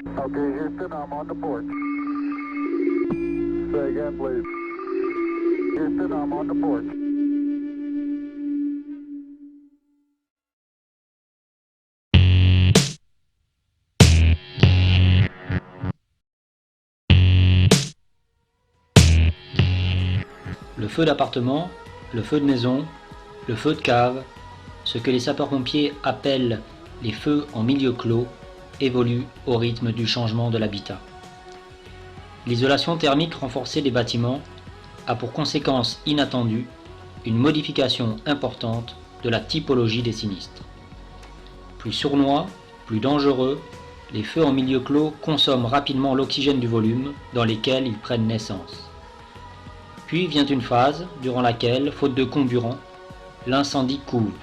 Okay, Houston, I'm on the porch. Say again, please. Houston, I'm on the porch. Le feu d'appartement, le feu de maison, le feu de cave, ce que les sapeurs-pompiers appellent les feux en milieu clos, évoluent au rythme du changement de l'habitat. L'isolation thermique renforcée des bâtiments a pour conséquence inattendue une modification importante de la typologie des sinistres. Plus sournois, plus dangereux, les feux en milieu clos consomment rapidement l'oxygène du volume dans lesquels ils prennent naissance. Puis vient une phase durant laquelle, faute de comburant, l'incendie couve.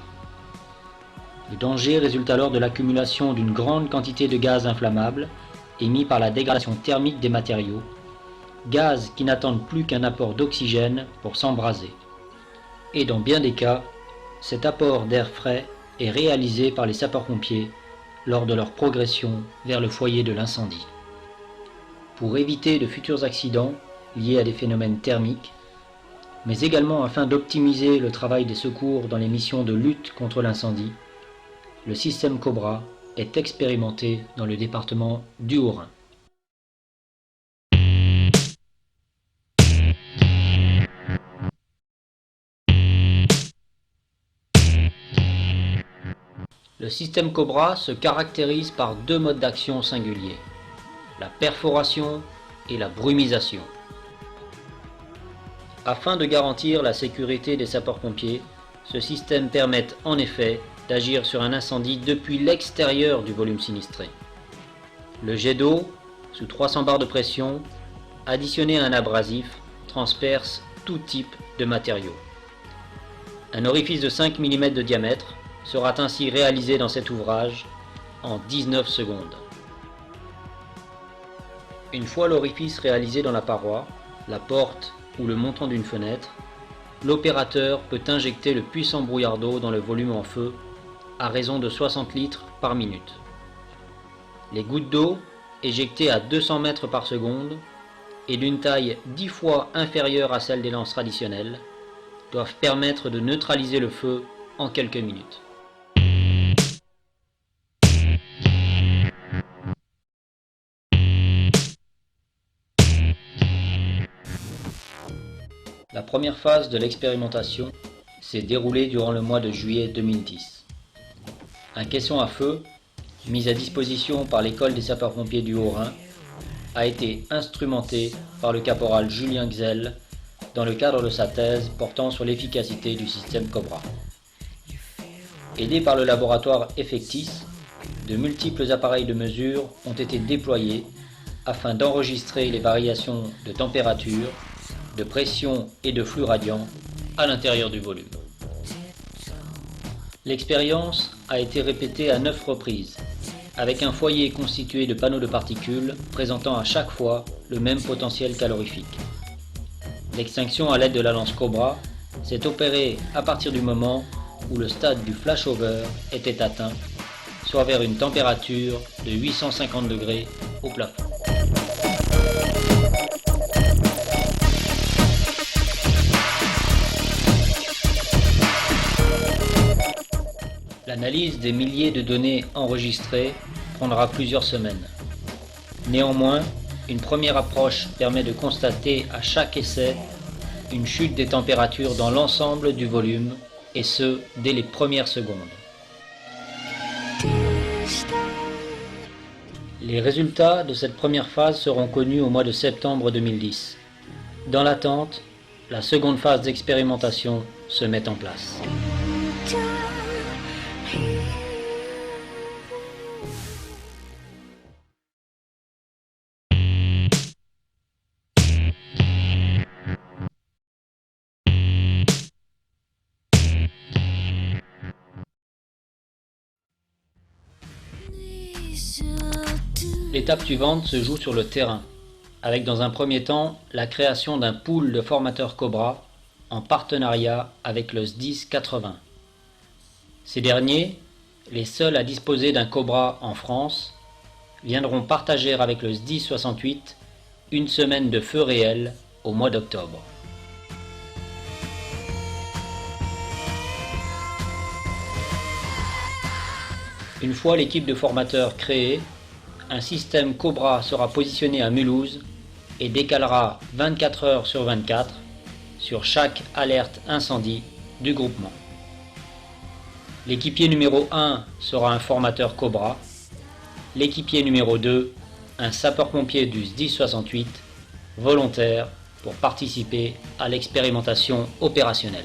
Le danger résulte alors de l'accumulation d'une grande quantité de gaz inflammable émis par la dégradation thermique des matériaux, gaz qui n'attendent plus qu'un apport d'oxygène pour s'embraser. Et dans bien des cas, cet apport d'air frais est réalisé par les sapeurs-pompiers lors de leur progression vers le foyer de l'incendie. Pour éviter de futurs accidents liés à des phénomènes thermiques, mais également afin d'optimiser le travail des secours dans les missions de lutte contre l'incendie, le système Cobra est expérimenté dans le département du Haut-Rhin. Le système Cobra se caractérise par deux modes d'action singuliers, la perforation et la brumisation. Afin de garantir la sécurité des sapeurs-pompiers, ce système permet en effet d'agir sur un incendie depuis l'extérieur du volume sinistré. Le jet d'eau, sous 300 bars de pression, additionné à un abrasif, transperce tout type de matériaux. Un orifice de 5 mm de diamètre sera ainsi réalisé dans cet ouvrage en 19 secondes. Une fois l'orifice réalisé dans la paroi, la porte ou le montant d'une fenêtre, l'opérateur peut injecter le puissant brouillard d'eau dans le volume en feu à raison de 60 litres par minute. Les gouttes d'eau, éjectées à 200 mètres par seconde et d'une taille 10 fois inférieure à celle des lances traditionnelles, doivent permettre de neutraliser le feu en quelques minutes. La première phase de l'expérimentation s'est déroulée durant le mois de juillet 2010. Un caisson à feu, mis à disposition par l'école des sapeurs-pompiers du Haut-Rhin, a été instrumenté par le caporal Julien Gzell dans le cadre de sa thèse portant sur l'efficacité du système Cobra. Aidé par le laboratoire Effectis, de multiples appareils de mesure ont été déployés afin d'enregistrer les variations de température, de pression et de flux radiant à l'intérieur du volume. L'expérience a été répétée à 9 reprises, avec un foyer constitué de panneaux de particules présentant à chaque fois le même potentiel calorifique. L'extinction à l'aide de la lance Cobra s'est opérée à partir du moment où le stade du flashover était atteint, soit vers une température de 850 degrés au plafond. L'analyse des milliers de données enregistrées prendra plusieurs semaines. Néanmoins, une première approche permet de constater à chaque essai une chute des températures dans l'ensemble du volume, et ce, dès les premières secondes. Les résultats de cette première phase seront connus au mois de septembre 2010. Dans l'attente, la seconde phase d'expérimentation se met en place. L'étape suivante se joue sur le terrain, avec dans un premier temps la création d'un pool de formateurs Cobra en partenariat avec le SDIS 80. Ces derniers, les seuls à disposer d'un Cobra en France, viendront partager avec le SDIS 68 une semaine de feu réel au mois d'octobre. Une fois l'équipe de formateurs créée, un système Cobra sera positionné à Mulhouse et décalera 24 heures sur 24 sur chaque alerte incendie du groupement. L'équipier numéro 1 sera un formateur Cobra, l'équipier numéro 2, un sapeur-pompier du SDIS 68, volontaire pour participer à l'expérimentation opérationnelle.